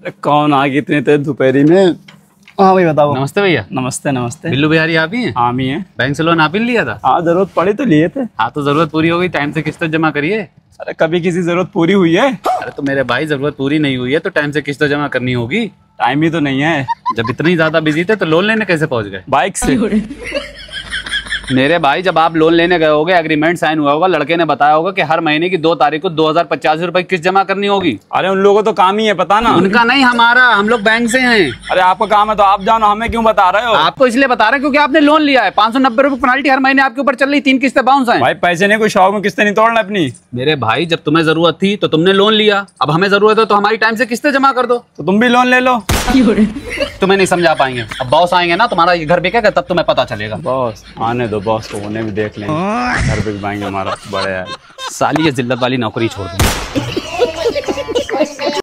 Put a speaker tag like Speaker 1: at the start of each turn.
Speaker 1: कौन आ गई इतनी तेज दोपहरी में? हाँ भाई बताओ।
Speaker 2: नमस्ते भैया।
Speaker 1: नमस्ते नमस्ते।
Speaker 2: बिल्लू बिहारी आप ही हैं?
Speaker 1: हाँ ही है।
Speaker 2: बैंक से लोन आप ही ने लिया था?
Speaker 1: हाँ जरूरत पड़ी तो लिए थे।
Speaker 2: हाँ तो जरूरत पूरी हो गई, टाइम से किस्त जमा करिए।
Speaker 1: अरे कभी किसी जरूरत पूरी हुई है?
Speaker 2: अरे तो मेरे भाई जरूरत पूरी नहीं हुई है तो टाइम से किस्त जमा करनी होगी।
Speaker 1: टाइम ही तो नहीं है।
Speaker 2: जब इतनी ज्यादा बिजी थे तो लोन लेने कैसे पहुंच गए?
Speaker 1: बाइक से।
Speaker 2: मेरे भाई जब आप लोन लेने गए होगे, एग्रीमेंट साइन हुआ होगा, लड़के ने बताया होगा कि हर महीने की 2 तारीख को 2085 रुपए किस्त जमा करनी होगी।
Speaker 1: अरे उन लोगों को तो काम ही है, पता ना।
Speaker 2: उनका नहीं, हमारा। हम लोग बैंक से हैं।
Speaker 1: अरे आपका काम है तो आप जानो, हमें क्यों बता रहे हो?
Speaker 2: आपको इसलिए बता रहे हैं क्योंकि आपने लोन लिया है। 590 रुपए पेनल्टी हर महीने आपके ऊपर चल रही, 3 किस्तें बाउंस हैं।
Speaker 1: भाई पैसे नहीं, कोई शौक में किस्तें नहीं तोड़ना अपनी।
Speaker 2: मेरे भाई जब तुम्हें जरूरत थी तो तुमने लोन लिया, अब हमें जरूरत है तो हमारी टाइम से किस्तें जमा कर दो।
Speaker 1: तो तुम भी लोन ले लो।
Speaker 2: तुम्हें नहीं समझा पाएंगे, अब बॉस आएंगे ना तुम्हारा ये घर बिकेगा तब तुम्हें पता चलेगा।
Speaker 1: बॉस आने दो, बॉस को उन्हें भी देख लेंगे, घर बिक पाएंगे हमारा बड़े यार।
Speaker 2: साली ये जिल्लत वाली नौकरी छोड़ दो।